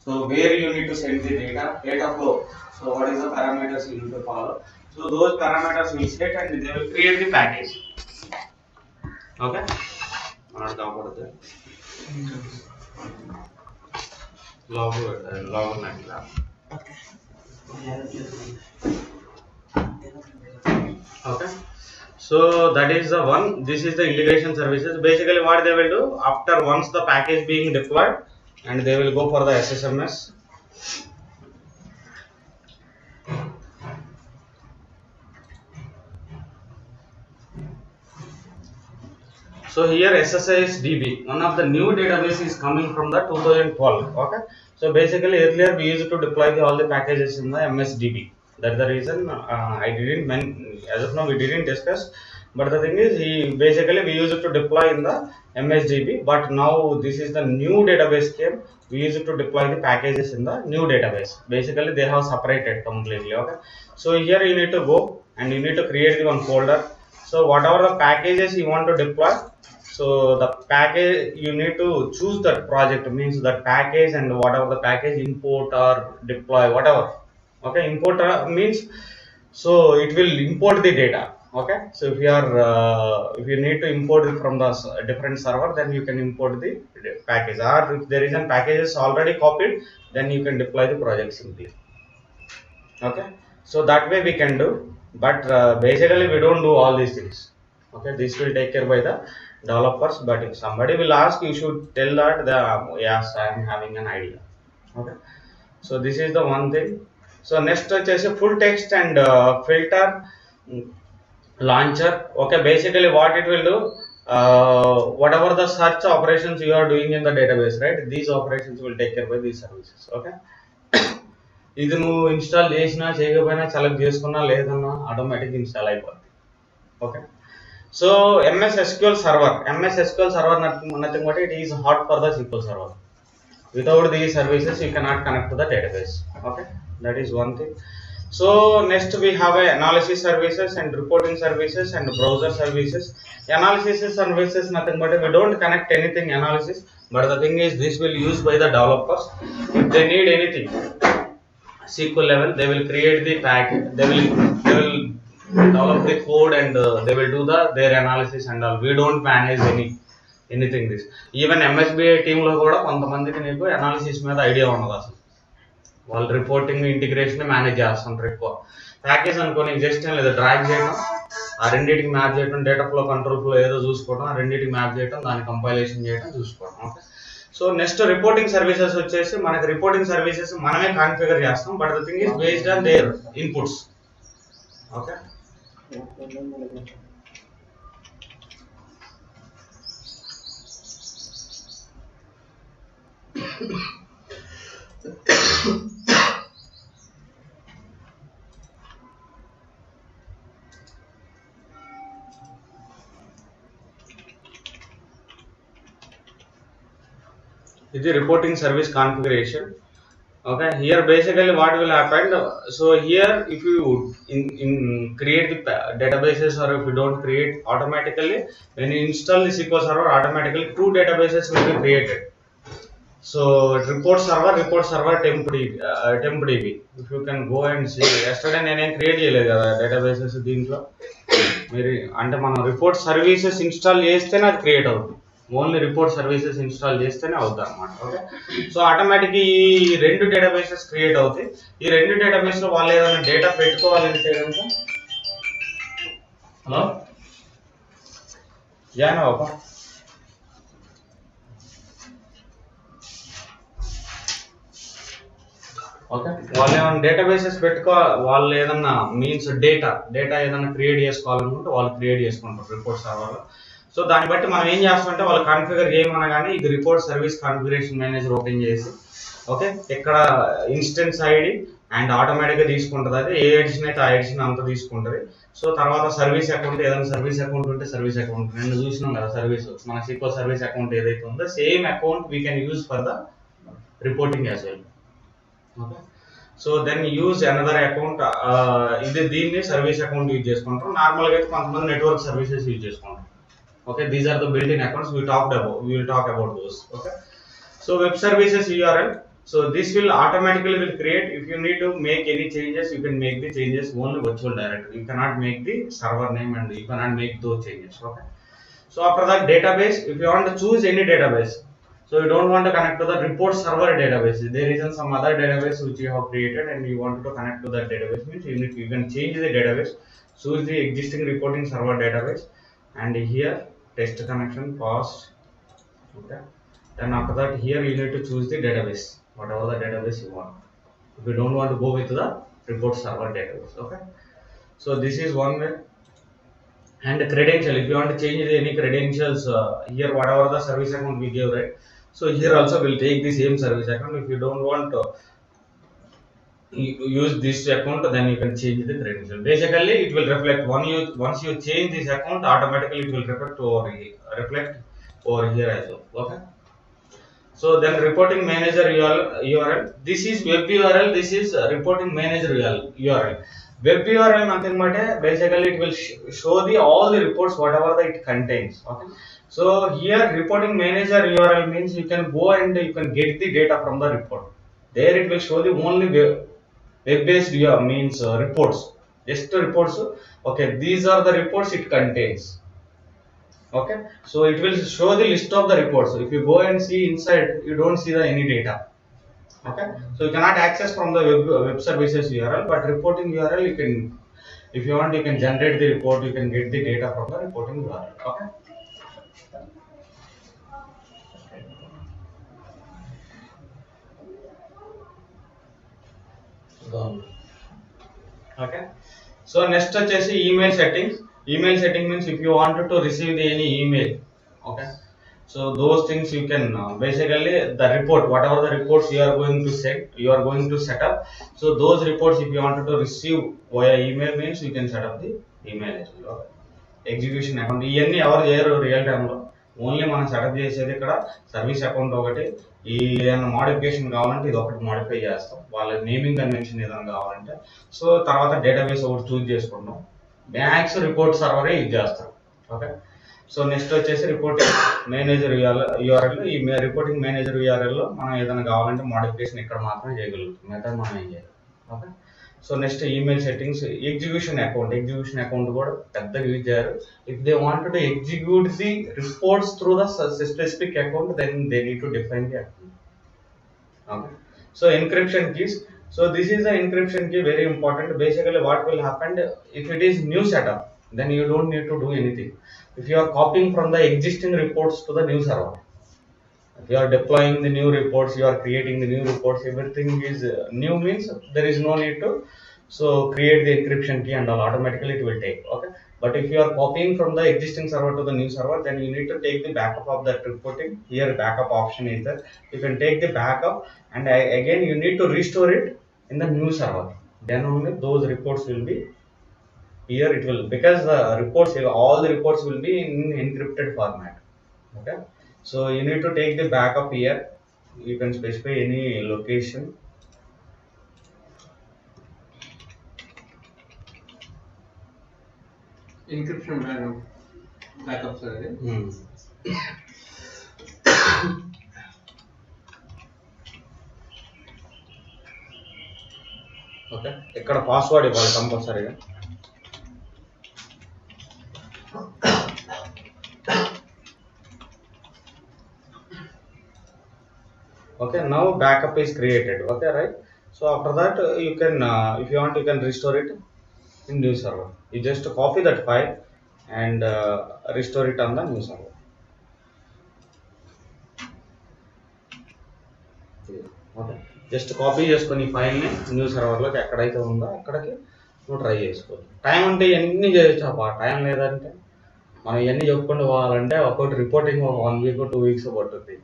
So where you need to send the data flow. So what is the parameters you need to follow. So those parameters will set and they will create the package. Okay. Log okay. So that is the one. This is the integration services. Basically, what they will do after once the package being deployed, and they will go for the SSMS. So here SSIS DB, one of the new database is coming from the 2012. Okay. So basically earlier we used to deploy all the packages in the MSDB. That's the reason I didn't as of now we didn't discuss. But the thing is, we used to deploy in the MSDB. But now this is the new database came. We used to deploy the packages in the new database. Basically they have separated completely. Okay. So here you need to go and you need to create the one folder. So whatever the packages you want to deploy, so the package you need to choose that project, means that package and whatever the package import or deploy, whatever. Okay, import means so it will import the data. Okay, so if you need to import it from the different server, then you can import the package, or if there is a package already copied, then you can deploy the project simply. Okay, so that way we can do, but basically we don't do all these things. Okay, this will take care by the developers, but if somebody will ask, you should tell that yes, I am having an idea. Okay, so this is the one thing. So next is a full text and filter launcher. Okay, basically what it will do, whatever the search operations you are doing in the database, right, these operations will take care by these services. Okay, ఇది నువ్వు install చేసినా చేయకపోయినా select చేసుకున్నా లేదన్నా automatic install అయిపోద్ది. Okay, so MS SQL server nothing but it is hot for the SQL server. Without these services you cannot connect to the database. Okay, that is one thing. So next we have a analysis services and reporting services and browser services. Analysis services nothing but we don't connect anything analysis, but the thing is this will use by the developers. If they need anything SQL level, they will create the package, they will develop the code and they will do their analysis and all. We don't manage anything this. Even MSBI team లో కూడా కొంతమందికి నీకు analysis మీద idea ఉండదు, అసలు వాళ్ళు reporting integration manage చేస్తుంటారు. ఎక్కువ ప్యాకేజ్ అనుకో నీకు జస్ట్ ఏం లేదు, డ్రాగ్ చేయడం, ఆ రెండింటికి మ్యాప్ చేయడం, డేటా ఫ్లో కంట్రోల్ ఫ్లో ఏదో చూసుకోవడం, ఆ రెండింటికి మ్యాప్ చేయడం, దాన్ని కంపైలేషన్ చేయడం చూసుకోవడం. Okay, so next reporting services వచ్చేసి మనకి రిపోర్టింగ్ సర్వీసెస్ మనమే కాన్ఫిగర్ చేస్తాం, but the thing is based on their inputs. Okay, ఇది reporting service configuration. Okay, here basically what will happen, so here if you in create the databases, or if you don't create, automatically when you install the SQL server, automatically 2 databases will be created. So report server temp.db, if you can go and see, yesterday నేనేం create చేయలేదు కదా databases దీంట్లో, మీరు అంటే మనం report services install చేస్తేనే అది create అవుతుంది, ఓన్లీ రిపోర్ట్ సర్వీసెస్ ఇన్స్టాల్ చేస్తేనే అవుతుంది అనమాట. ఓకే, సో ఆటోమేటిక్ ఈ 2 డేటాబేసెస్ క్రియేట్ అవుతాయి. ఈ 2 డేటాబేస్ లో వాళ్ళు ఏదైనా డేటా పెట్టుకోవాలంటే కనుక, హలో జాయిన్ అవ్వక, ఓకే, వాళ్ళు ఏమైనా డేటాబేసెస్ వాళ్ళు ఏదన్నా మీన్స్ డేటా ఏదైనా క్రియేట్ చేసుకోవాలనుకుంటే వాళ్ళు క్రియేట్ చేసుకుంటారు రిపోర్ట్ సర్వర్లో. సో దాన్ని బట్టి మనం ఏం చేస్తామంటే వాళ్ళు కాన్ఫిగర్ చేయమనగానే ఇది report service configuration manager open చేసి, ఓకే, ఇక్కడ ఇన్స్టెన్స్ ఐడి అండ్ ఆటోమేటిక్గా తీసుకుంటుంది, అది ఏ ఎడిషన్ అయితే ఆ ఎడిషన్ అంతా తీసుకుంటుంది. సో తర్వాత సర్వీస్ అకౌంట్, ఏదైనా సర్వీస్ అకౌంట్ ఉంటే సర్వీస్ అకౌంట్, నేను చూసినాం కదా సర్వీస్, మన SQL సర్వీస్ అకౌంట్ ఏదైతే ఉందో same account we can use for the reporting as well. Okay, so then use another account, దీన్ని సర్వీస్ అకౌంట్ యూజ్ చేసుకుంటాం. నార్మల్గా అయితే కొంతమంది నెట్వర్క్ సర్వీసెస్ యూజ్ చేసుకుంటాం. Okay, these are the built-in accounts we will talk about those. Okay, so web services URL, So this will automatically will create. If you need to make any changes, you can make the changes only virtual directory. You cannot make the server name and you cannot make those changes. Okay. So after that database, if you want to choose any database, so you don't want to connect to the report server database. There is some other database which you have created and you want to connect to that database, means you can change the database, choose the existing reporting server database, and here test connection past. Okay. Then after that here you need to choose the database, whatever the database you want. If you don't want to go with the report server database. Okay. So this is one way. And the credential, if you want to change any credentials, here whatever the service account we give, right? So here also we'll take the same service account. If you don't want to use this account, then you can change the credential. Basically it will reflect once you change this account, automatically it will reflect over here as well. Okay. So then reporting manager URL. This is web URL. This is reporting manager URL. Web URL nothing but basically it will show the all the reports whatever that it contains. Okay. So here reporting manager URL means you can go and you can get the data from the report. There it will show the only web-based means reports. Just reports. Okay. These are the reports it contains. Okay, so it will show the list of the reports. So if you go and see inside, you don't see any data. Okay, so you cannot access from the web services URL, but reporting URL you can, if you want, you can generate the report. You can get the data from the reporting URL. Okay. Okay. So next వచ్చేసి email settings. Email setting means if you wanted to receive any email. Okay. So those things you can basically the report, whatever the reports you are going to set up. So those reports if you wanted to receive via email means you can set up the email as well. Okay. Execution account ఇవన్నీ ఎవరు చేయరు real టైంలో, only మనం setup చేసేది ఇక్కడ service account ఒకటి. ఈ ఏదైనా మోడిఫికేషన్ కావాలంటే ఇది ఒకటి మోడిఫై చేస్తాం, వాళ్ళ నేమింగ్ కన్వెన్షన్ ఏదైనా కావాలంటే. సో తర్వాత డేటాబేస్ ఒకటి చూజ్ చేసుకుంటాం, మ్యాక్స్ రిపోర్ట్ సర్వరే యూజ్ చేస్తాం. ఓకే. సో నెక్స్ట్ వచ్చేసి రిపోర్టింగ్ మేనేజర్ యూఆర్ఎల్. ఈ రిపోర్టింగ్ మేనేజర్ యూఆర్ఎల్లో మనం ఏదైనా కావాలంటే మోడిఫికేషన్ ఇక్కడ మాత్రమే చేయగలుగుతాం, మిగతా మనం ఏం చేయాలి. Okay. So next email settings. Execution account కూడా పెద్దగా యూజ్ చేయరు. If they want to execute the reports through the specific account, then they need to define the account. Okay. So encryption keys. So this is the encryption key, very important. Basically what will happen if it is new setup, then you don't need to do anything. If you are copying from the existing reports to the new server, if you are deploying the new reports, you are creating the new reports, everything is new means there is no need to so create the encryption key and all, automatically it will take. Okay. But if you are copying from the existing server to the new server, then you need to take the backup of that reporting. Here backup option is there. You can take the backup and again you need to restore it in the new server. Then only those reports will be here. It will, because the reports, all the reports will be in encrypted format. Okay. So you need to take the backup here. You can specify any location. Encryption backup sir. Okay. ఇక్కడ password ఇవ్వాలి కంపల్సరీగా. Okay, now backup is created. Okay, right? So after that you can if you want you can restore it in new server. You just copy that file and restore it on the new server. Okay. Just copy చేసుకొని ఫైల్ని new సర్వర్లోకి ఎక్కడైతే ఉందో అక్కడికి నువ్వు try చేసుకో. Time అంటే ఇవన్నీ చేయొచ్చు. ఆ టైం లేదంటే మనం ఇవన్నీ చెప్పుకుంటూ పోవాలంటే ఒక్కొక్కటి రిపోర్టింగ్ 1 వీక్ 2 వీక్స్ పట్టుద్ది.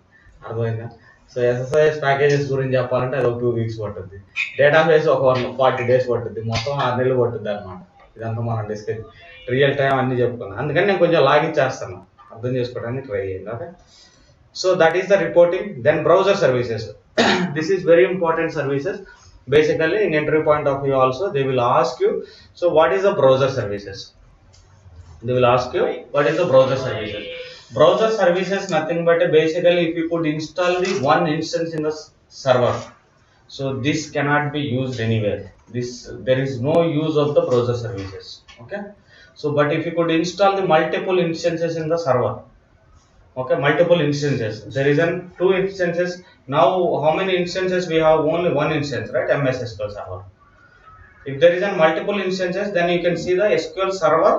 అర్థమైందా? సో ఎస్ఎస్ఐఎస్ ప్యాకేజెస్ గురించి చెప్పాలంటే అది ఒక 2 వీక్స్ పట్టుద్ది. డేటాబేస్ ఒక 40 days పట్టుద్ది. మొత్తం 6 నెలలు పట్టుద్ది అనమాట. ఇదంతా మనం డిస్కస్ రియల్ టైం అన్నీ చెప్పుకున్నాం. అందుకని నేను కొంచెం లాగిచ్చేస్తాను, అర్థం చేసుకోవడానికి ట్రై చేయండి. Okay. So that is the reporting. Then browser services. This is very important services. Basically in entry point of view also they will ask you, so what is the browser services? They will ask you what is the browser services. Browser services nothing but basically if you could install the one instance in the server. So this cannot be used anywhere. This there is no use of the browser services. Okay. So but if you could install the multiple instances in the server, okay, multiple instances. There is an two instances. Now how many instances we have? Only one instance, right? MS SQL server. If there is a multiple instances, then you can see the SQL server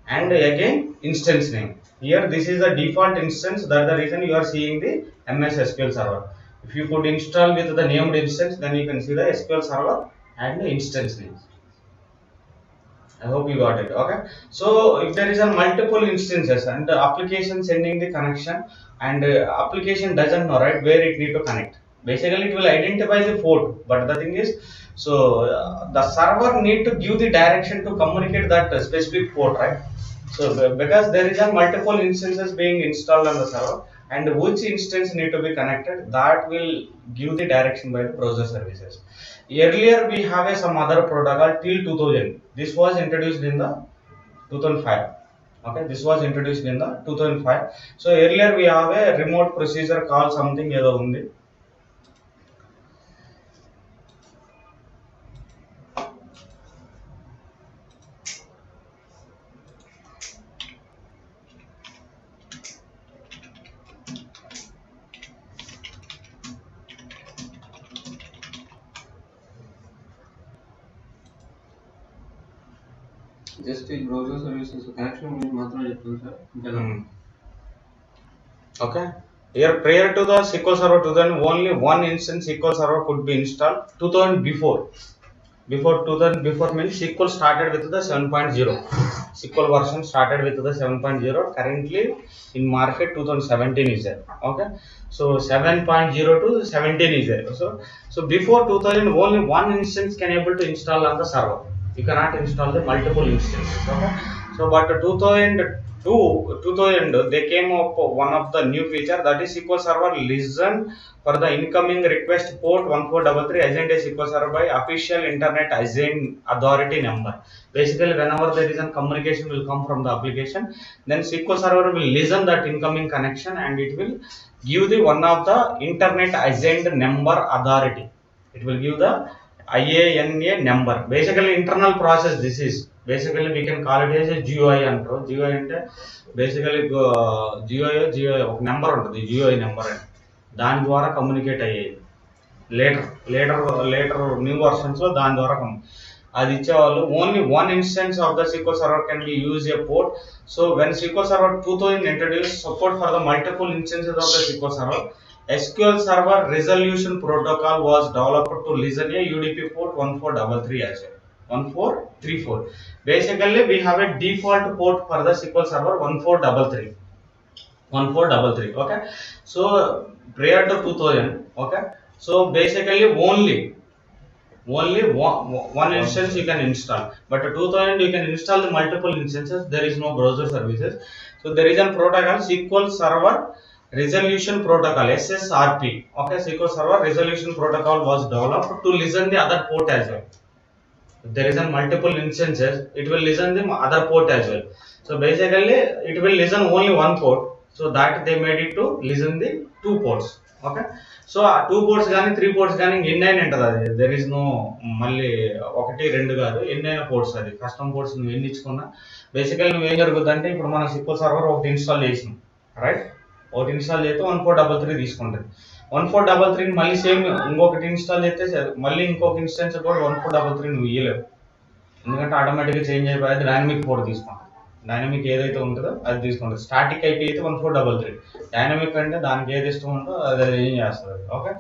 and again instance name. Here this is the default instance. That's the reason you are seeing the MS SQL server. If you could install with the named instance, then you can see the SQL server and the instance name. I hope you got it. Okay. So if there is a multiple instances and the application sending the connection and application doesn't know, right, where it need to connect. Basically, it will identify the port. But the thing is, so the server need to give the direction to communicate that specific port, right? So because there is a multiple instances being installed on the server, and which instance need to be connected, that will give the direction by the browser services. Earlier we have some other protocol till 2000. This was introduced in the 2005. Okay, this was introduced in the 2005. So earlier we have a remote procedure called something edo undi. Just the browser services connection గురించి మాత్రమే చెప్తాను sir ఇంతేనా? Okay. Here prior to the SQL Server 2000, only one instance SQL Server could be installed. 2000 before. Before 2000 before means SQL started with the 7.0. SQL version started with the 7.0. Currently in market 2017 is there. Okay. So 7.0 to 17 is there. So before 2000 only one instance can able to install on the server. You cannot install the multiple instances. Okay. So but 2000 they came up one of the new feature, that is SQL Server listen for the incoming request port 1433 assigned a SQL Server by official internet assigned authority number. Basically whenever there is a communication will come from the application, then SQL Server will listen that incoming connection and it will give the one of the internet assigned number authority. It will give the IANA number. Basically internal process this is. Basically we can call it as a GUI అంటారు. GUI అంటే basically GUI ఒక number ఉంటుంది, GUI number అని. దాని ద్వారా communicate అయ్యేది. Later new versions లో దాని ద్వారా అది ఇచ్చేవాళ్ళు. Only one instance of the SQL server can be use a port. So when SQL server 2000 introduced support for the multiple instances of the SQL server, SQL Server Resolution Protocol was developed to listen a UDP port 1433 as well. 1434. Basically, we have a default port for the SQL Server 1433. 1433. Okay. So prior to 2000. Okay. So basically only one instance you can install. But 2000 you can install the multiple instances. There is no browser services. So there is a protocol SQL Server Resolution Protocol SSRP. Okay, SQL Server Resolution Protocol was developed to listen the other port as well. If there is a multiple instances, it will listen the other port as well. So basically, it will listen only one port. So that they made it to listen the two ports. Okay. So two ports గానీ 3 ports గానీ ఎన్నైనా ఉంటుంది అది. There is no మళ్ళీ 1 2 కాదు, ఎన్నైనా ports అది. Custom ports నువ్వు ఎన్ని ఇచ్చుకున్నా బేసికల్లీ నువ్వేం జరుగుతుందంటే ఇప్పుడు మనం SQL సర్వర్ ఒకటి ఇన్స్టాల్ చేసినాం, రైట్? ఒకటి ఇన్స్టాల్ చేస్తే 1433 తీసుకుంటుంది. 1433 మళ్ళీ సేమ్ ఇంకొకటి ఇన్స్టాల్ చేస్తే మళ్ళీ ఇంకొక ఇన్స్టెన్స్ కూడా 1433 నువ్వు ఇయ్యలేవు, ఎందుకంటే ఆటోమేటిక్గా చేంజ్ అయిపోయి డైనమిక్ పోర్ట్ తీసుకుంటాం. డైనమిక్ ఏదైతే ఉంటుందో అది తీసుకుంటుంది. స్టాటిక్ ఐపీ అయితే 1433, డైనమిక్ అంటే దానికి ఏది ఇష్టం ఉందో అది ఏం చేస్తుంది. ఓకే.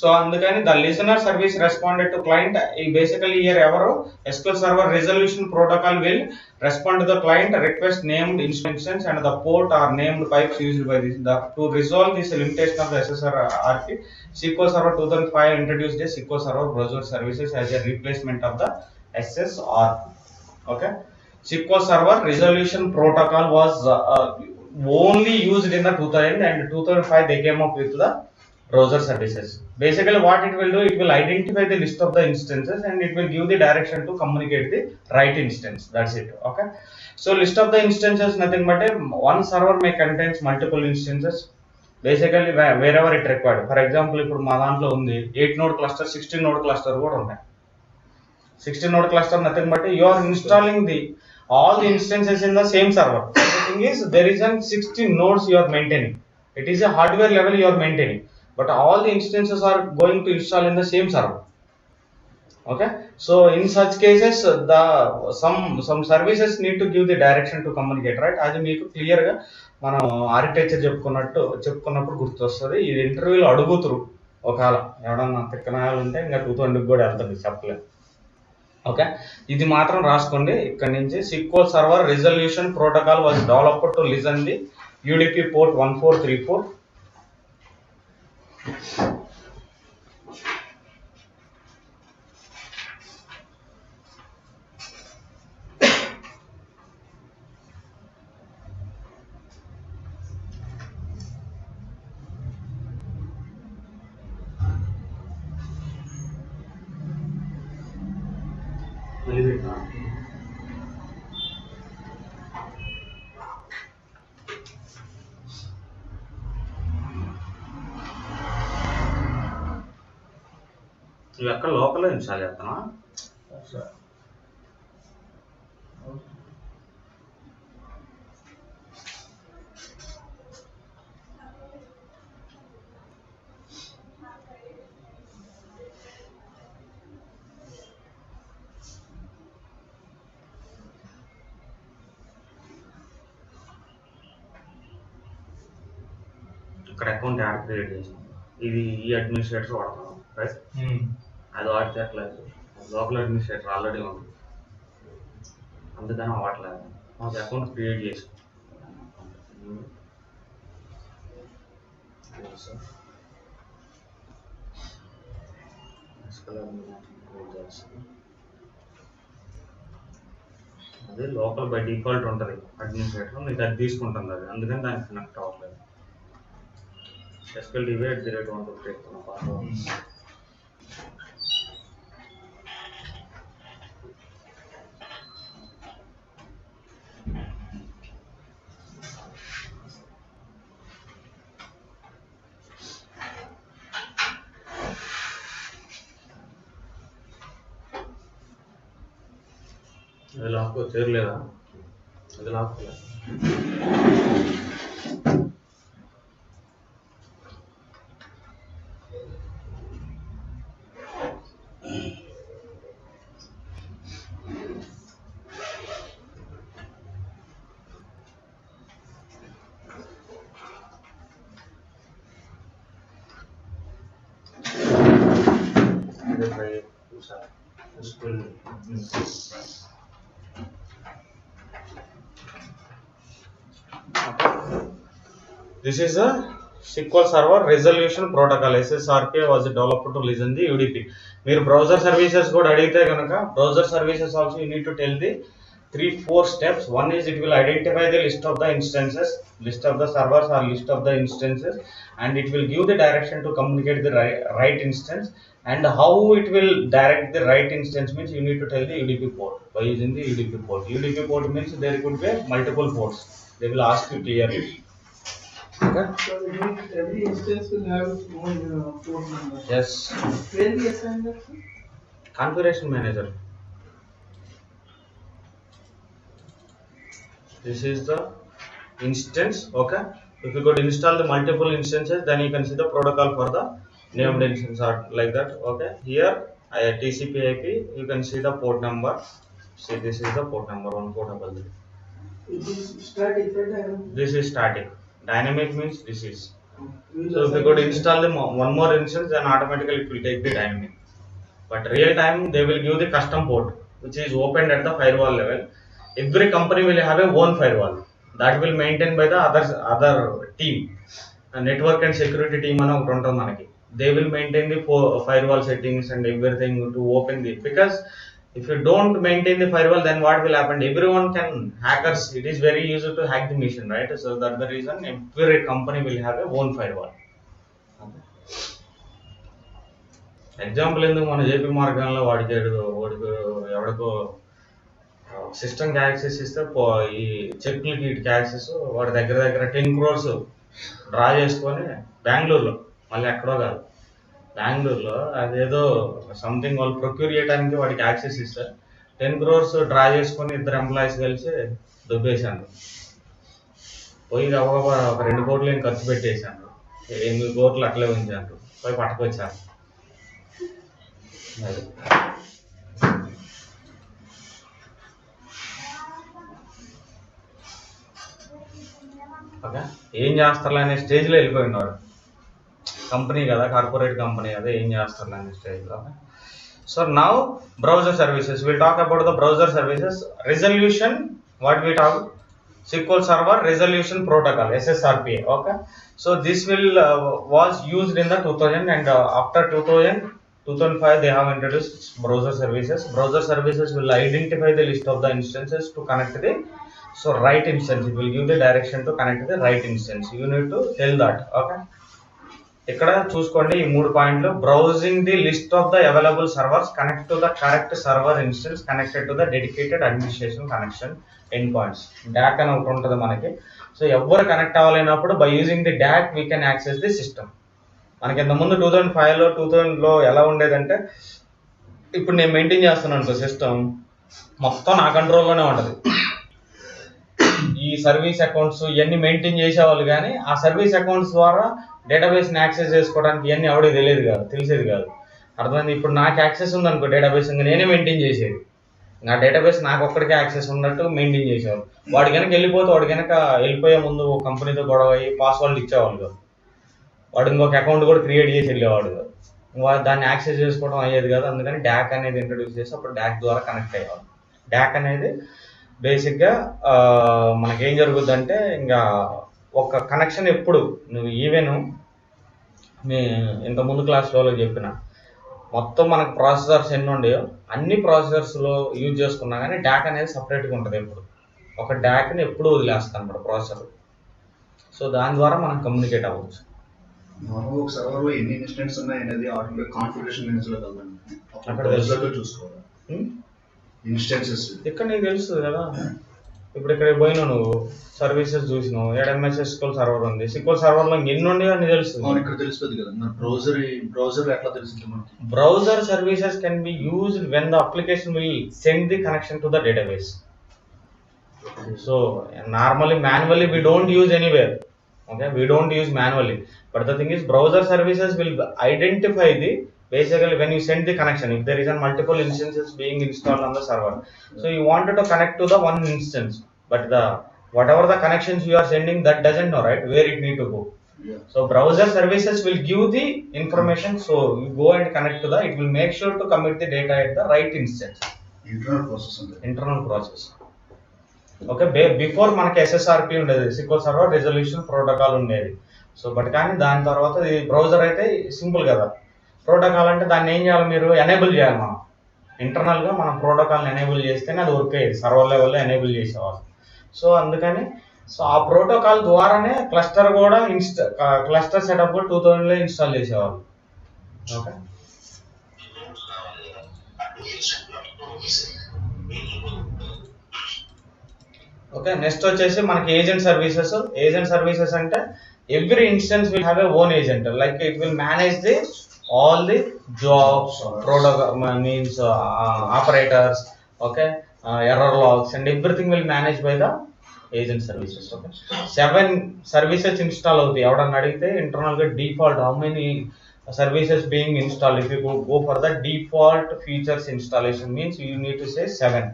సో అందుకని the listener service responded to client. ఈ బేసికలీ ఇయర్ ఎవరు SQL server resolution protocol will respond to the client request named instructions and the port or named pipes used by this. To resolve this limitation of the SSRP, SQL Server 2005 introduced a SQL Server Browser Services as a replacement of the SSRP. Okay. SQL Server Resolution Protocol was only used in the 2000 and 2005 they came up with the browser services. Basically what it will do, it will identify the list of the instances and it will give the direction to communicate the right instance. That's it. Okay. So list of the instances nothing but one server may contains multiple instances. Basically wherever it required. For example ఇప్పుడు మా దాంట్లో ఉంది 8 node cluster, 16 node cluster కూడా ఉన్నాయి. 16 node cluster, nothing but you are installing all the instances in the same server. The thing is, there is 16 nodes you are maintaining. It is a hardware level you are maintaining, but all the instances are going to install in the same server. Okay, so in such cases some services need to give the direction to communicate, right? అది మీకు clear గా మనం architecture చెప్పుకున్నప్పుడు గుర్తొస్తుంది. ఇది ఇంటర్వ్యూలో అడుగుతురు, ఒకవేళ ఎవడన్నా తిక్కనాయాలు ఉంటే ఇంకా 220 కూడా వెళ్తుంది, చెప్పలేదు. ఓకే, ఇది మాత్రం రాసుకోండి ఇక్కడ నుంచి. SQL server resolution protocol was developed to listen the UDP port 1434. ఇవి అక్కడ లోపల ఇన్స్టాల్ చేస్తానా? ఇక్కడ అకౌంట్ యాడ్ క్రియేట్ చేసాం. ఇది ఈ అడ్మినిస్ట్రేటర్ వాడతాం, రైట్? అది వాడితే అట్లా లోకల్ అడ్మినిస్ట్రేటర్ ఆల్రెడీ ఉంది, అందుకని వాడలేదు. మాకు అకౌంట్ క్రియేట్ చేసాం. అదే లోకల్ బై డిఫాల్ట్ ఉంటుంది అడ్మినిస్ట్రేటర్, మీకు అది తీసుకుంటుంది అది, అందుకని దానికి కనెక్ట్ అవ్వట్లేదు. SQL DB @123 అది లాక్కో చేరలేదా? అది లాక్కోలేదు. This is a SQL Server Resolution Protocol. SSRP was developed to listen the UDP. మీరు browser services కూడా అడిగితే కనుక browser services also you need to tell the 3-4 steps. One is it will identify the list of the instances, list of the servers or list of the instances, and it will give the direction to communicate the right instance. And how it will direct the right instance means you need to tell the UDP port by using the UDP port. UDP port means there could be multiple ports. They will ask you clearly. Okay. So every instance will have its own port number. Yes. Where we assign that? Configuration manager. This is the instance. Okay. If you could install the multiple instances, then you can see the protocol for the named instance are like that. Okay. Here TCP/IP. You can see the port number. See, this is the port number 1433. It is static, right? This is static. Dynamic means this is. So if you could install the one more instance, then automatically it will take the dynamic. But real time they will give the custom port which is opened at the firewall level. Every company will have a own firewall that will maintain by the other team. A network and security team ana okati untundi manaki. They will maintain the firewall settings and everything to open the, because if you don't maintain the firewall, then what will happen? Everyone can hackers. It is very easy to hack the machine, right? So that's the reason every company will have a own firewall. Example ఎందుకు మన JP మార్గంలో వాడికి ఎవడికో సిస్టమ్కి access ఇస్తే ఈ చెక్లకి వీటికి access వాడి దగ్గర 10 crores డ్రా చేసుకొని బెంగళూరులో, మళ్ళీ ఎక్కడో కాదు, బెంగళూరులో అదేదో సంథింగ్ వాళ్ళు ప్రొక్యూర్ చేయడానికి వాడికి యాక్సెస్ ఇస్తారు. 10 crores డ్రా చేసుకొని 2 ఎంప్లాయీస్ కలిసి దుబ్బేశాను. పోయి ఒక 2 కోట్లు ఏం ఖర్చు పెట్టేశాను, 8 కోట్లు అట్లే ఉంచాను, పోయి పట్టుకొచ్చాను. అది ఓకే, ఏం చేస్తారులే అనే స్టేజ్లో వెళ్ళిపోయినాడు. కంపెనీ కదా, కార్పొరేట్ కంపెనీ కదా, ఏం చేస్తారులే అనే స్టేజ్లో. So now browser services, we'll talk about the browser services. Resolution, what we talk, SQL Server Resolution Protocol, SSRPA. Okay, so this will was used in the 2000 and after 2005 they have introduced browser services. Browser services will identify the list of the instances to connect the right instance. It will give the direction to connect the right instance. You need to tell that. Okay, ఇక్కడ చూసుకోండి ఈ 3 పాయింట్లు. Browsing the list of the available servers, connect to the correct server instance, connected to the dedicated administration connection end points. DAC అని ఒకటి ఉంటుంది మనకి. So ఎవరు connect అవ్వలేనప్పుడు by using the DAC we can access the system. మనకి ఇంతకుముందు 2005లో 2000లో ఎలా ఉండేదంటే, ఇప్పుడు నేను మెయింటైన్ చేస్తున్నాను సిస్టమ్ మొత్తం నా కంట్రోల్లోనే ఉంటుంది. ఈ సర్వీస్ అకౌంట్స్ ఇవన్నీ మెయింటైన్ చేసేవాళ్ళు, కానీ ఆ సర్వీస్ అకౌంట్స్ ద్వారా డేటాబేస్ని యాక్సెస్ చేసుకోవడానికి ఇవన్నీ ఎవరికి తెలిసేది కాదు. అర్థమైంది? ఇప్పుడు నాకు యాక్సెస్ ఉందనుకో డేటాబేస్, ఇంకా నేనే మెయింటైన్ చేసేది. నా డేటాబేస్ నాకు ఒక్కడికే యాక్సెస్ ఉన్నట్టు మెయింటైన్ చేసేవాళ్ళు. వాడి కనుక వెళ్ళిపోయే ముందు కంపెనీతో గొడవ అయ్యి పాస్వర్డ్ ఇచ్చేవాళ్ళు కాదు. వాడు ఇంకొక అకౌంట్ కూడా క్రియేట్ చేసి వెళ్ళేవాడు కాదు. దాన్ని యాక్సెస్ చేసుకోవడం అయ్యేది కాదు. అందుకని డాక్ అనేది ఇంట్రడ్యూస్ చేసి అప్పుడు డాక్ ద్వారా కనెక్ట్ అయ్యేవాళ్ళు. డాక్ అనేది బేసిక్గా మనకేం జరుగుద్దంటే, ఇంకా ఒక కనెక్షన్ ఎప్పుడు నువ్వు ఈవెన్ మీ ఇంత ముందు క్లాస్లో చెప్పిన మొత్తం మనకు ప్రాసెసర్స్ ఎన్ని ఉండేయో అన్ని ప్రాసెసర్స్లో యూజ్ చేసుకున్నా కానీ డాక్ అనేది సపరేట్గా ఉంటుంది. ఎప్పుడు ఒక డాక్ని ఎప్పుడు వదిలేస్తాను అనమాట ప్రాసెసర్. సో దాని ద్వారా మనం కమ్యూనికేట్ అవ్వచ్చు. నార్మల్ ఒక సర్వర్లో ఎన్ని ఇన్స్టెన్స్ ఉన్నాయి అనేది ఆటోమేటిక్ కాన్ఫిగరేషన్ మెనూలో కదండి, అక్కడ తెలుసు చూసుకోవాలి. ఇన్స్టెన్సెస్ ఇక్కడ నీకు తెలుస్తుంది కదా. ఇప్పుడు ఇక్కడ పోయినా నువ్వు సర్వీసెస్ చూసినావు, MS SQL సర్వర్ ఉంది. SQL సర్వర్లో ఎన్ని ఉండేవి అని తెలుస్తుంది. ఇక్కడ తెలుస్తుంది కదా. బ్రౌజర్ ఎట్లా తెలుస్తుంది మనకి? Browser services can be used when the application will send the connection to the database. So normally manually we don't use anywhere. Okay, we don't use manually, but the thing is browser services will identify the basically when you send the connection, if there is a multiple instances being installed on the server, so you wanted to connect to the one instance, but the whatever the connections you are sending, that doesn't know, right, where it need to go. So browser services will give the information, so you go and connect to the, it will make sure to commit the data at the right instance. Internal process. Okay, before మనకి SSRP ఉండేది, SQL server resolution protocol ఉండేది. So but కానీ దాని తర్వాత ఈ browser అయితే simple కదా. Protocol అంటే దాన్ని ఏం చేయాలి, మీరు ఎనేబుల్ చేయాలి. మనం ఇంటర్నల్గా మనం ప్రోటోకాల్ని ఎనేబుల్ చేస్తేనే అది వర్క్ అయ్యేది, సర్వర్ లెవెల్లో ఎనేబుల్ చేసేవాళ్ళు. సో అందుకని ఆ ప్రోటోకాల్ ద్వారానే క్లస్టర్ కూడా క్లస్టర్ సెటప్ కూడా 2000లో ఇన్స్టాల్ చేసేవాళ్ళు. ఓకే, ఓకే, నెక్స్ట్ వచ్చేసి మనకి ఏజెంట్ సర్వీసెస్. ఏజెంట్ సర్వీసెస్ అంటే every instance will have a own agent, like it will manage the all the jobs, means operators, okay, error logs and everything will manage by the agent services. Okay, 7 services install అవుతాయి. ఎవడన్నా అడిగితే ఇంటర్నల్గా default how many services being installed, if you go for the default features installation means you need to say 7.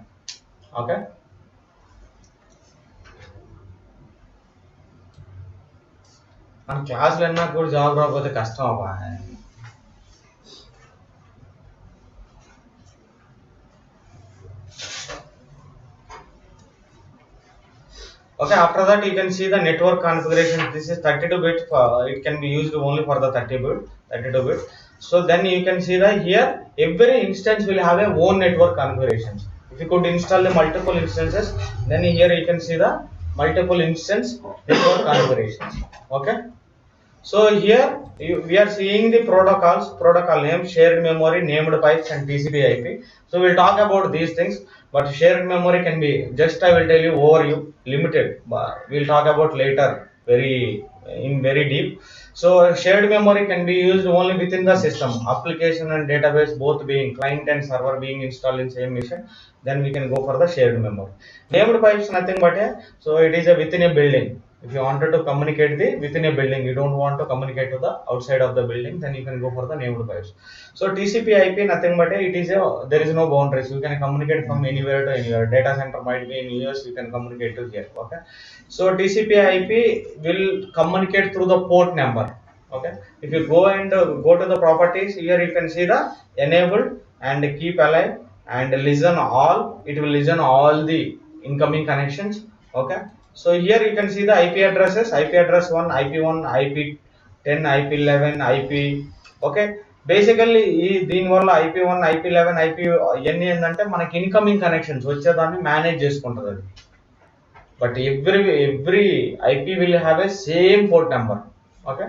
Okay, మన క్లాసులు అన్నా కూడా job రాకపోతే కష్టం అబ్బా. Okay, after that you can see the network configuration. This is 32-bit. It can be used only for the 32-bit. So then you can see that here every instance will have a own network configurations. If you could install the multiple instances, then here you can see the multiple instance network configurations. Okay, so here we are seeing the protocols, protocol name, shared memory, named pipes and TCP/IP. So we'll talk about these things, but shared memory can be just, I will tell you overview, limited, but we'll talk about later very in very deep. So shared memory can be used only within the system, application and database both being client and server being installed in same machine, then we can go for the shared memory. Named pipes nothing but so it is a within a building. If you wanted to communicate the within a building, you don't want to communicate to the outside of the building, then you can go for the named pipes. So TCP IP nothing but it is a, there is no boundaries, you can communicate from anywhere to anywhere. Data center might be in US, you can communicate to here. Okay, so TCP IP will communicate through the port number. Okay, if you go and go to the properties, here you can see the enabled and keep alive and listen all, it will listen all the incoming connections. Okay, so here you can see the IP addresses, IP address 1, IP1, IP10, IP11, IP. Okay, basically దీని వల్ల IP1, IP11, IP ఎన్ని ఏంటంటే మనకి incoming connections వచ్చేదాన్ని manage చేసుకుంటుంది అది. But every IP will have a same port number. Okay,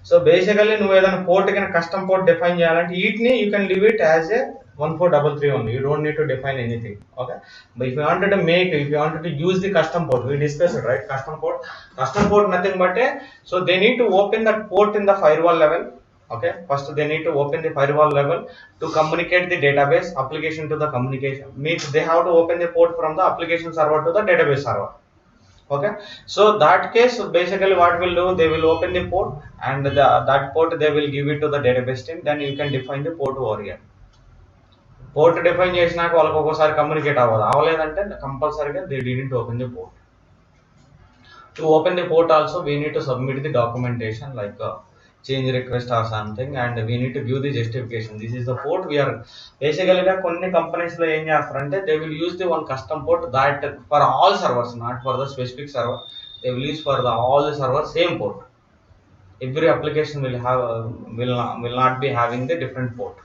so basically నువ్వు ఏదైనా పోర్ట్ కింద కస్టమ్ పోర్ట్ డిఫైన్ చేయాలంటే వీటిని you can leave it as a 1433 only, you don't need to define anything. Okay, but if you wanted to make, if you wanted to use the custom port, we discussed it, right? Custom port nothing but so they need to open that port in the firewall level. Okay, first they need to open the firewall level to communicate the database application to the communication, means they have to open the port from the application server to the database server. Okay, so that case basically what will do, they will open the port and that port they will give it to the database team, then you can define the port over here. Port define చేసినాక వాళ్ళకి ఒక్కోసారి communicate అవ్వలేదంటే కంపల్సరీగా they didn't open the port. To open the port also we need to submit the documentation like change request or something and we need to give the justification, this is the port we're. బేసికల్గా కొన్ని కంపెనీస్లో ఏం చేస్తారంటే they will use the one custom port that for all servers, not for the specific server, they will use for the all the server same port. Every application will not be having the different port.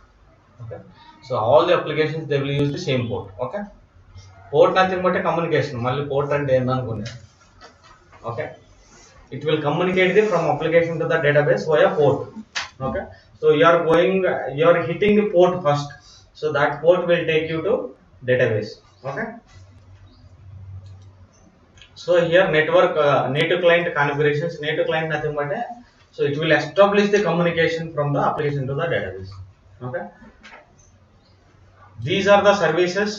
Okay, so all the applications they will use the same port. Okay, port nothing but a communication, malli port ante em anukunna. Okay, it will communicate the from application to the database via port. Okay, so you are hitting the port first, so that port will take you to database. Okay, so here network native client configurations, native client nothing but so it will establish the communication from the application to the database. Okay, these are the services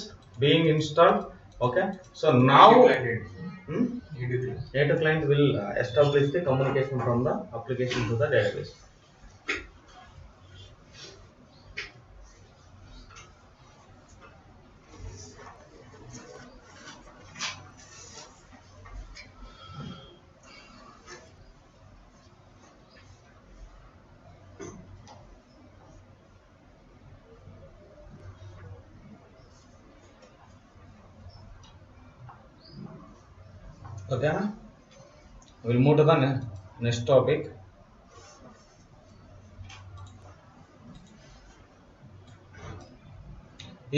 being installed. Okay, so now native client will establish the communication from the application to the database. Okay, we'll move to the next topic.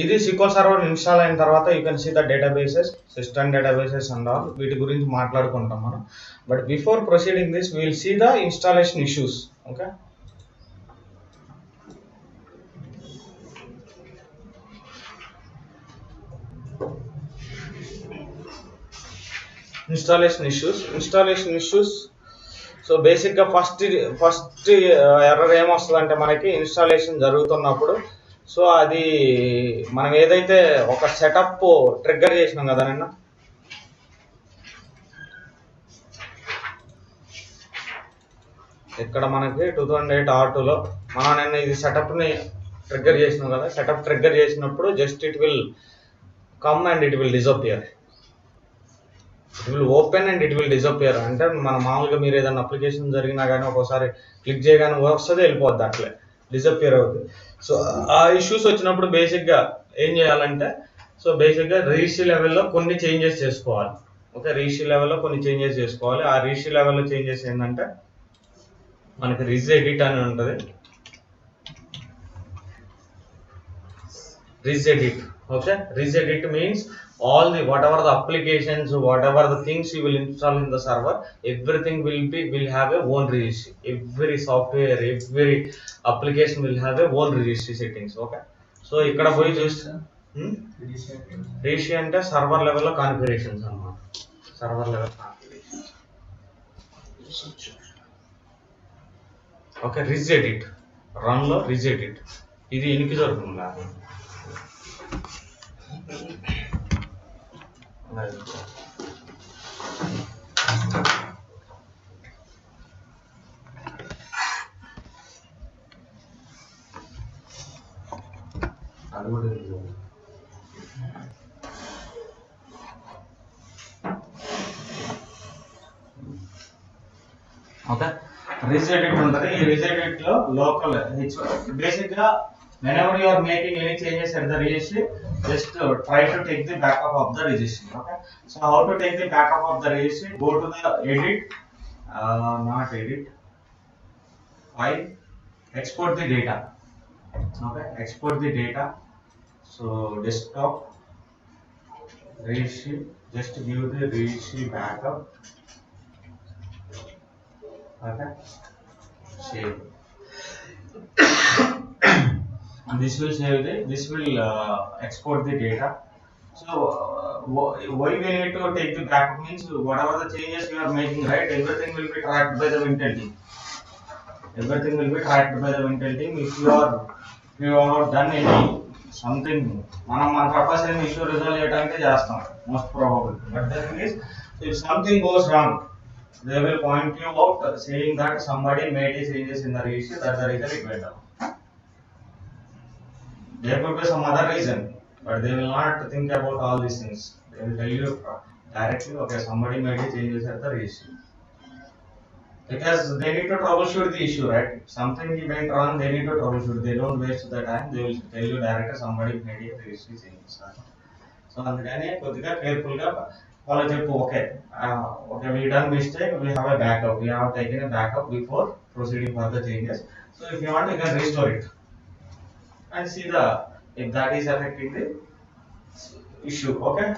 ఇది SQL server install అయిన తర్వాత you can see the databases, system databases and all, వీటి గురించి మాట్లాడుకుంటాం మనం. But before proceeding this will see the installation issues. Okay, installation issues. So బేసిక్గా first error ఏమొస్తుందంటే మనకి ఇన్స్టాలేషన్ జరుగుతున్నప్పుడు, సో అది మనం ఏదైతే ఒక సెటప్ ట్రిగ్గర్ చేసినాం కదా నిన్న, ఇక్కడ మనకి 2008 R2లో మనం నిన్న ఇది సెటప్ని ట్రిగ్గర్ చేసినాం కదా. సెటప్ ట్రిగ్గర్ చేసినప్పుడు just it will come and it will disappear, it will open and it will disappear. అంటే మన మామూలుగా మీరు ఏదైనా అప్లికేషన్ జరిగినా కానీ ఒక్కోసారి క్లిక్ చేయగానే వస్తుంది, వెళ్ళిపోద్ది, అట్లే డిజపియర్ అవుతుంది. సో ఆ ఇష్యూస్ వచ్చినప్పుడు బేసిక్గా ఏం చేయాలంటే, సో బేసిక్గా రిజిస్ట్రీ లెవెల్లో కొన్ని చేంజెస్ చేసుకోవాలి. ఓకే, రిజిస్ట్రీ లెవెల్లో కొన్ని చేంజెస్ చేసుకోవాలి. ఆ రిజిస్ట్రీ లెవెల్లో చేంజెస్ ఏంటంటే మనకి రిజ్ ఎడిట్ అని ఉంటుంది. Ritz edit, okay, Ritz edit means all the whatever the applications, whatever the things you will install in the server, everything will have a own registry. Every software, every application will have a own registry settings. Okay, so ikkada poi chuste registry ante server level lo configurations annamata, server level configurations. Okay, regedit, రన్లో regedit, ఇది ఇనికి దొరుకుతుందా? అది కూడా okay, Ritz edit ఉంటుంది. ఈ Ritz edit లో local basic గా whenever you are making any changes at the registry, just try to take the backup of the registry. Okay, so how to take the backup of the registry? Go to the edit, not edit, file, export the data. Okay, export the data. So desktop registry, just give the registry backup. Okay, save. And this will save the, this will export the data. So why we need to take the backup means whatever the changes you are making, right, everything will be tracked by the Wintel team. Everything will be tracked by the Wintel team. If you are done any something, మన purpose and issue resolve చేయడానికి చేస్తాం most probably, but the thing is if something goes wrong, they will point you out saying that somebody made these changes in the registry, that's the reason it went down. There could be some other reason, but they will not think about all these things. They will tell you directly, okay, somebody made the changes at the registry. Because they need to troubleshoot the issue, right? If something went wrong, they need to troubleshoot. They don't waste the time. They will tell you directly somebody made the registry changes. So అందుకని కొద్దిగా careful గా వాళ్ళు చెప్పు, okay okay we done mistake, we have a backup, we have taken a backup before proceeding for the changes. So if you want, you can restore it and see the if that is affecting the issue. Okay,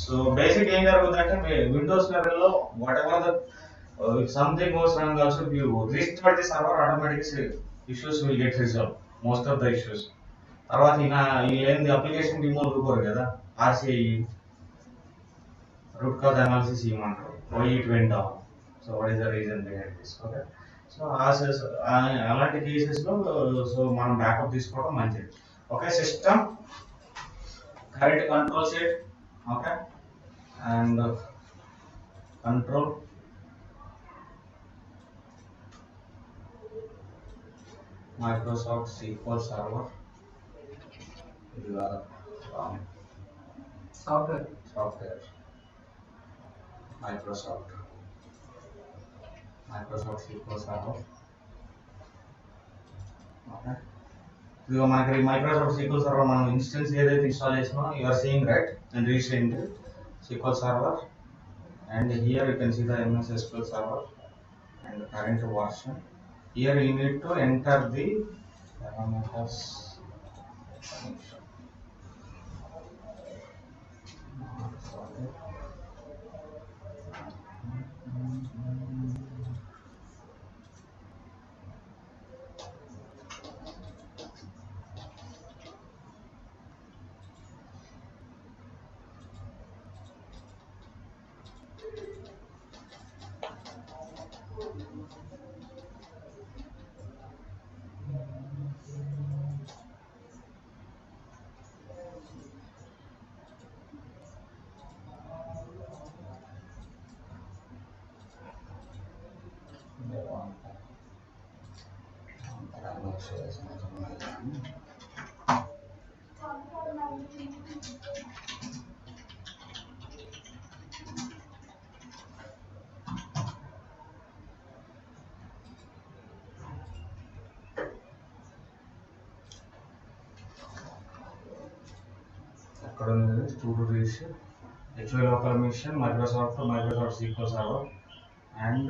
so basic ఏం జరుగుతుందంటే Windows లెవెల్లో whatever the if something goes wrong also, if you restart the server, automatically issues will get resolved, most of the issues. తర్వాత ఏంది application remove రూపర్ కదా, RCI root cause analysis ఇవ్వమంటారు, why it went down, so what is the reason behind this. Okay, so అలాంటి కేసెస్లో so మనం backup తీసుకోవడం మంచిది. Okay, system current control set, okay, and control Microsoft SQL Server, software, Microsoft SQL Server. Okay, ఇదిగో మనకి Microsoft SQL Server మనం instance ఏదైతే install చేసినా you are seeing, right, and reaching the SQL Server, and here you can see the MS SQL Server and the current version. Here you need to enter the parameters. అక్కడ ఉంది studio reach HY local machine, Microsoft SQL Server and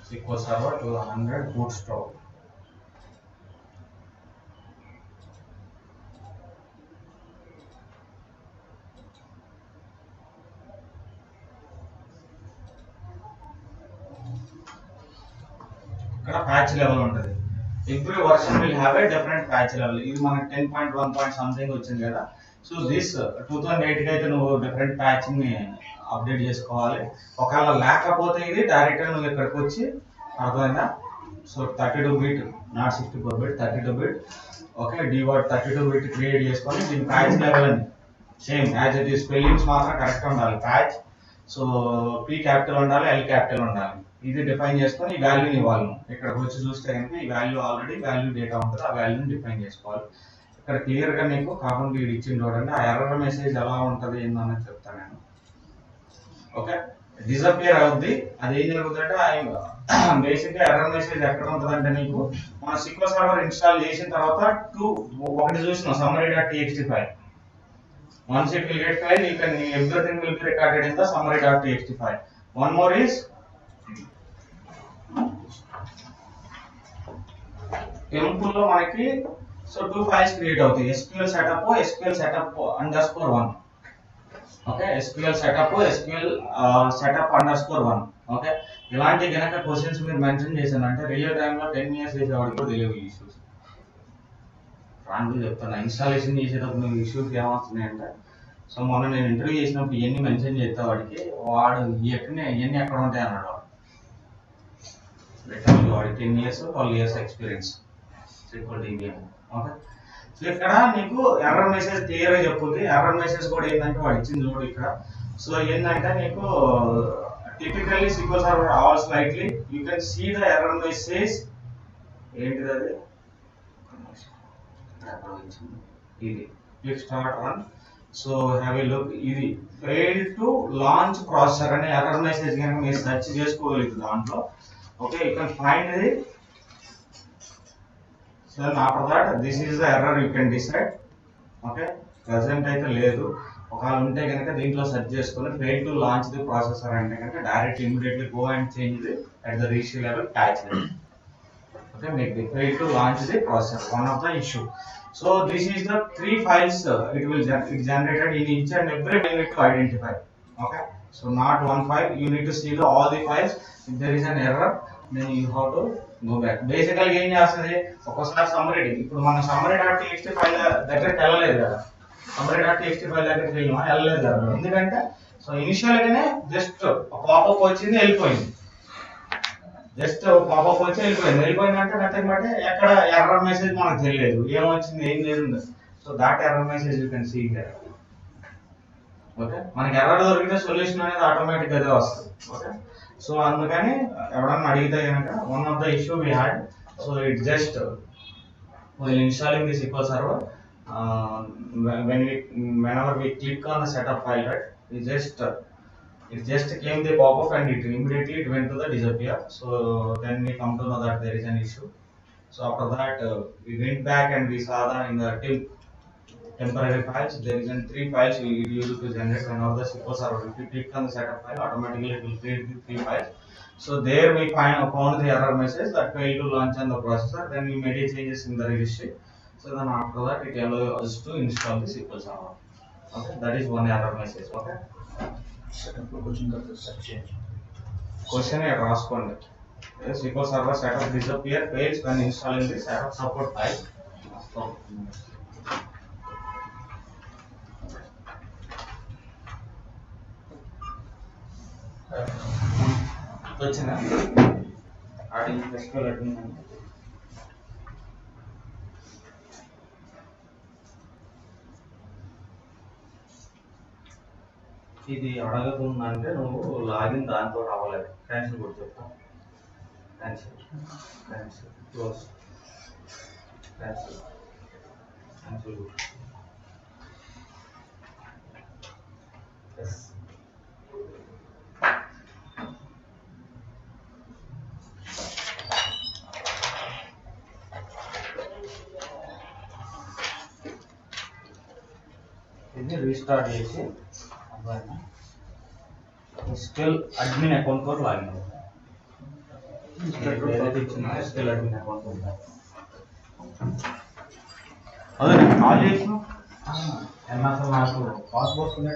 SQL Server 200 bootstrap. ఇక్కడ patch level ఉంటుంది. Every version will have a different patch level. ఇది మనకి 10.1 something వచ్చింది కదా. So this 2008 అయితే నువ్వు డిఫరెంట్ ప్యాచ్ ని అప్డేట్ చేసుకోవాలి. ఒకవేళ లేకపోతే ఇది డైరెక్ట్ గా నువ్వు ఇక్కడికి వచ్చి, అర్థమైందా, so 32 bit not 64 bit 32 bit okay divert 32 bit create చేసుకొని దీని ప్యాచ్ లెవెల్ అని same as it is spellings మాత్రం కరెక్ట్ ఉండాలి ప్యాచ్ సో పీ క్యాపిటల్ ఉండాలి ఎల్ క్యాపిటల్ ఉండాలి ఇది డిఫైన్ చేసుకొని ఈ వాల్యూని ఇవ్వాలి ఇక్కడికి వచ్చి చూస్తే కనుక ఈ వాల్యూ ఆల్రెడీ వాల్యూ డేటా ఉంటుంది ఆ వాల్యూని డిఫైన్ చేసుకోవాలి ఇక్కడ క్లియర్గా నీకు కాకుండా ఇది ఇచ్చింది చూడండి ఆ ఎర్రర్ మెసేజ్ ఎలా ఉంటుంది ఏందన్నది చెప్తాను నేను ఓకే డిసపియర్ అవుద్ది అది ఏం జరుగుతుందంటే బేసిక్గా ఎర్రర్ మెసేజ్ ఎక్కడ ఉంటుందంటే నీకు మన SQL సర్వర్ ఇన్స్టాల్ చేసిన తర్వాత ఒకటి చూసిన summary.txt file once it will get file you can everything will be recorded in the summary.txt file one more is temple లో మనకి సో 2 ఫైల్స్ క్రియేట్ అవుతాయి SQL setup _1 okay SQL setup _1 okay ఇలాంటి గనక questions మీరు mention చేశానంటే real time లో 10 years చేసేవాడికి కూడా తెలియవు ఇష్యూస్ ఫ్రాంక్లీ చెప్తాను ఇన్స్టాలేషన్ చేసేటప్పుడు నువ్వు ఇష్యూస్ ఏమవుతున్నాయంటే సో మొన్న నేను ఇంటర్వ్యూ చేసినప్పుడు ఇవన్నీ మెన్షన్ చేస్తే వాడికి వాడు ఇవన్నీ ఎక్కడ ఉంటాయి అన్నాడు వాడికి 10 years 12 years experience okay so ఇక్కడ నీకు ఎర్రర్ మెసేజ్ క్లియర్గా చెప్పుద్ది ఎర్రర్ మెసేజ్ కూడా ఏంటంటే వాడు ఇచ్చింది చూడు ఇక్కడ సో ఏంటంటే నీకు typically SQL server all slightly you can see the error message ఏంటిది అది ఇది click start on so have a look ఇది ఫెయిల్ టు లాంచ్ ప్రాసెసర్ అనే ఎర్రర్ మెసేజ్ కనుక మీరు సెర్చ్ చేసుకోగలుగుతుంది దాంట్లో ఓకే యూ కెన్ ఫైండ్ ఇది so after that this is the error you can decide okay present అయితే లేదు ఒకవేళ ఉంటే కనుక దీంట్లో సెర్చ్ చేసుకొని fail to launch the processor అంటే కనుక direct immediately go and change the at the రీష్ level patch level okay make the fail to launch the processor one of the issue so this is the 3 files it will generated in each and every you need to identify okay so not one file you need to see all the files if there is an error then you have to go back basically ఏం చేస్తుంది ఒకసారి summary ఇప్పుడు మన summary.txt file దగ్గరికి వెళ్ళలేదు కదా summary.txt file దగ్గరికి వెళ్ళలేదు కదా ఎందుకంటే సో ఇనిషియల్ గానే జస్ట్ పాపప్ వచ్చింది వెళ్ళిపోయింది జస్ట్ పాపప్ వచ్చి వెళ్ళిపోయిందంటే నథింగ్ బట్ ఎక్కడ ఎర్రర్ మెసేజ్ మనకు తెలియదు ఏమొచ్చింది ఏం లేదు so that error message you can see here okay మనకి ఎర్రర్ దొరికితే సొల్యూషన్ అనేది ఆటోమేటిక్ అదే వస్తుంది ఓకే సో అందుకని ఎవడన్నా అడిగితే కనుక one of the issue we had so it just while installing the SQL server whenever we click on the setup file right it just came the pop-up and it immediately went to the disappear so then we come to know that there is an issue so after that we went back and we saw that in the temporary files there is 3 files we use to generate whenever the SQL server if you click on the setup file automatically it will create the 3 files so there we found the error message that failed to launch on the processor then we made changes in the registry so then after that it allows us to install the SQL server okay that is one error message okay setup లోకి వచ్చిన తర్వాత search చేయండి question ఇక్కడ రాసుకోండి SQL server setup disappear fails when installing the setup support file వచ్చిందా ఆడి SQL admin ఇది అడగకుందంటే నువ్వు login దాంతో అవ్వలేదు క్యాన్సిల్ కూడా చెప్తా క్యాన్సిల్ క్లోజ్ క్యాన్సిల్ ఎస్ ఇది రీస్టార్ట్ చేసి SQL admin అకౌంట్ తో లాగిన్ SQL admin అకౌంట్ అదే నేను కాల్ చేసిన నాకు పాస్పోర్ట్